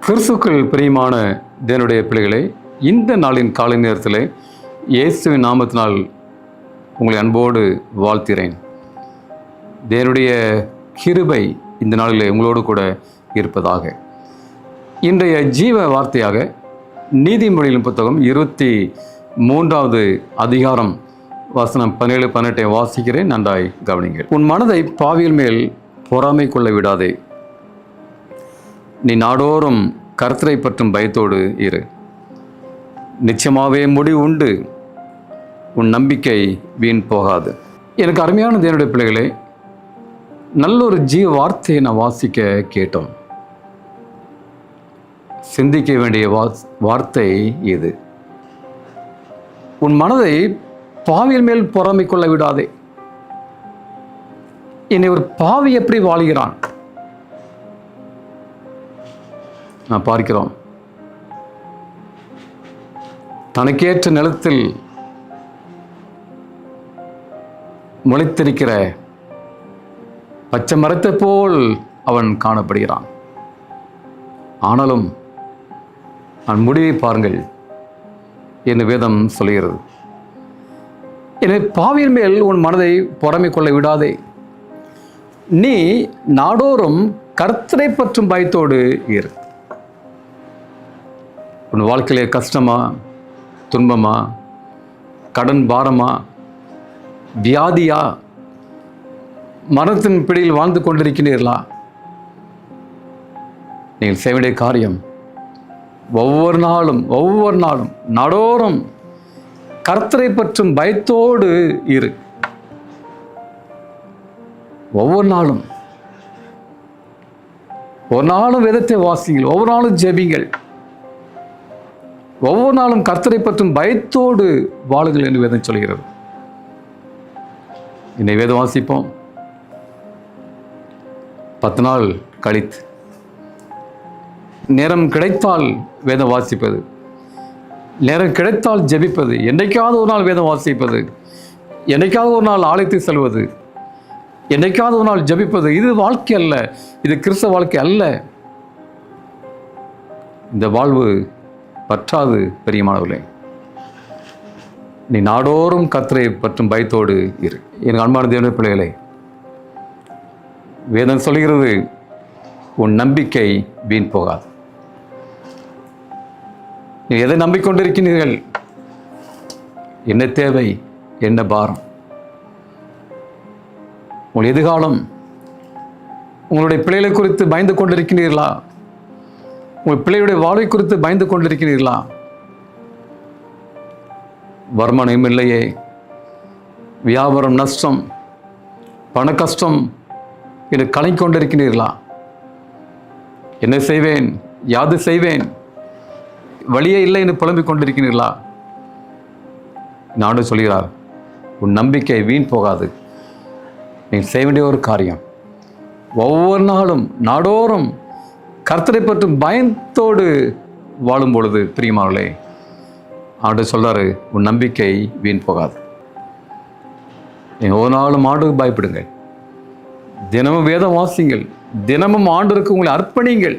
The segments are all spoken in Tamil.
கிறிஸ்துக்கள் பிரியமான தேவனுடைய பிள்ளைகளே, இந்த நாளின் காலை நேரத்தில் இயேசுவின் நாமத்தினால் உங்களை அன்போடு வாழ்த்துகிறேன். தேவனுடைய கிருபை இந்த நாளில் உங்களோடு கூட இருப்பதாக. இன்றைய ஜீவ வார்த்தையாக நீதிமொழியின் புத்தகம் 23வது அதிகாரம் வசனம் 17-18 வாசிக்கிறேன். நன்றாய் கவனிங்கள். உன் மனதை பாவியல் மேல் பொறாமை கொள்ள விடாதே. நீ நாடோறும் கர்த்தரை பற்றும் பயத்தோடு இரு. நிச்சயமாகவே முடிவு உண்டு. உன் நம்பிக்கை வீண் போகாது. எனக்கு அருமையான தேவனுடைய பிள்ளைகளே, நல்ல ஒரு ஜீவ வார்த்தையை நான் வாசிக்க கேட்டோம். சிந்திக்க வேண்டிய வார்த்தை இது. உன் மனதை பாவியல் மேல் பொறாமை கொள்ள விடாதே. என்னை ஒரு பாவி எப்படி வாழ்கிறான் நான் பார்க்கிறோம். தனக்கேற்ற நிலத்தில் முளைத்திருக்கிற பச்சை மரத்தை போல் அவன் காணப்படுகிறான். ஆனாலும் அவன் முடிவை பாருங்கள் என்று வேதம் சொல்கிறது. எனவே பாவியின் மேல் உன் மனதை பொறாமை கொள்ள விடாதே. நீ நாடோறும் கர்த்தரை பற்றும் பயத்தோடு இரு. உன் வாழ்க்கையிலே கஷ்டமா, துன்பமா, கடன் பாரமா, வியாதியா, மரணத்தின் பிடியில் வாழ்ந்து கொண்டிருக்கிறீர்களா? நீங்கள் செய்ய வேண்டிய காரியம் ஒவ்வொரு நாளும் நாடோறும் கர்த்தரை பற்றும் பயத்தோடு இரு. ஒவ்வொரு நாளும் ஒரு நாளும் வேதத்தை வாசிங்கள், ஒவ்வொரு நாளும் ஜெபிங்கள், ஒவ்வொரு நாளும் கர்த்தரை பற்றும் பயத்தோடு வாழுங்கள் என்று வேதம் சொல்கிறது. இன்னை வேதம் வாசிப்போம். 10 நாள் கழித்து நேரம் கிடைத்தால் வேதம் வாசிப்பது, நேரம் கிடைத்தால் ஜெபிப்பது, என்னைக்காவது ஒரு நாள் வேதம் வாசிப்பது, என்னைக்காவது ஒரு நாள் ஆலயத்துக்கு செல்வது, என்னைக்காவது ஒரு நாள் ஜெபிப்பது. இது வாழ்க்கை அல்ல, இது கிறிஸ்தவ வாழ்க்கை அல்ல. இந்த வாழ்வு பற்றாது பிரியமானவர்களே. நீ நாடோறும் கர்த்தரை பற்றும் பயத்தோடு இரு. என் அன்பான தேவனுடைய பிள்ளைகளே, வேதம் சொல்கிறது உன் நம்பிக்கை வீண் போகாது. நீ எதை நம்பிக்கொண்டிருக்கிறீர்கள்? என்ன தேவை, என்ன பாரம், உங்கள் எதிர்காலம், உங்களுடைய பிள்ளைகளை குறித்து பயந்து கொண்டிருக்கிறீர்களா? உங்கள் பிள்ளைகளுடைய வாழ்வை குறித்து பயந்து கொண்டிருக்கிறீர்களா? வருமானம் இல்லையே, வியாபாரம் நஷ்டம், பண கஷ்டம் என்று கலங்கி கொண்டிருக்கிறீர்களா? என்ன செய்வேன், யாது செய்வேன், வழியே இல்லை என்று புலம்பிக் கொண்டிருக்கிறீர்களா? நாடு சொல்கிறார், உன் நம்பிக்கை வீண் போகாது. நீ செய்ய வேண்டிய ஒரு காரியம், ஒவ்வொரு நாளும் நாடோறும் கர்த்தரை பற்றும் பயத்தோடு வாழும் பொழுது பிரியமானவர்களே, ஆண்டு சொல்றாரு, உன் நம்பிக்கை வீண் போகாது. நீங்கள் ஒரு நாளும் ஆண்டுக்கு பயப்படுங்க, தினமும் வேதம் வாசிங்கள், தினமும் ஆண்டருக்கு உங்களை அர்ப்பணிங்கள்,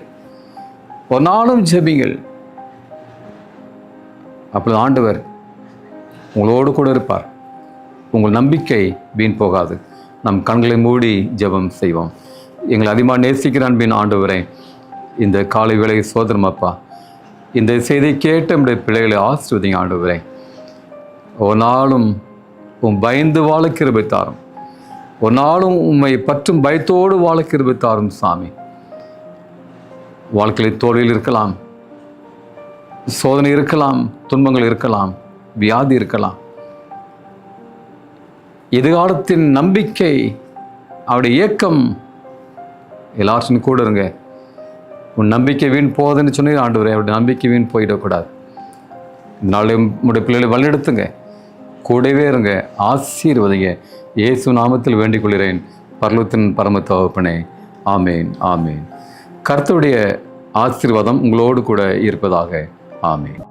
ஒரு நாளும் ஜெபிங்கள். அப்பொழுது ஆண்டவர் உங்களோடு கூட இருப்பார். உங்கள் நம்பிக்கை வீண் போகாது. நம் கண்களை மூடி ஜெபம் செய்வோம். எங்களை அதிகமாக நேசிக்கிற அன்பின் ஆண்டவரே, இந்த காலை வேளை சோதரம் அப்பா, இந்த செய்தியை கேட்ட நம்முடைய பிள்ளைகளை ஆசீர்வதிங்க ஆண்டவரே. ஒரு நாளும் உம் பயந்து வாழ கிருபை தாரும். ஒரு நாளும் உம்மை பற்றும் பயத்தோடு வாழ கிருபை தாரும் சாமி. வாழ்க்கையில் தோல்வியில் இருக்கலாம், சோதனை இருக்கலாம், துன்பங்கள் இருக்கலாம், வியாதி இருக்கலாம். எதிர்காலத்தின் நம்பிக்கை, அவருடைய இயக்கம் எல்லாரும் கூட இருங்க. உன் நம்பிக்கை வீண் போகுதுன்னு சொன்னீங்க ஆண்டவரே, அவருடைய நம்பிக்கை வீண் போயிடக்கூடாது. நாளை உங்களுடைய பிள்ளைகளை வழிநடத்துங்க, கூடவே இருங்க, ஆசீர்வதிங்க. இயேசு நாமத்தில் வேண்டிக் கொள்கிறேன் பரலோகத்தின் பரம தகப்பனே. ஆமேன், ஆமேன். கர்த்தருடைய ஆசீர்வாதம் உங்களோடு கூட இருப்பதாக. ஆமேன்.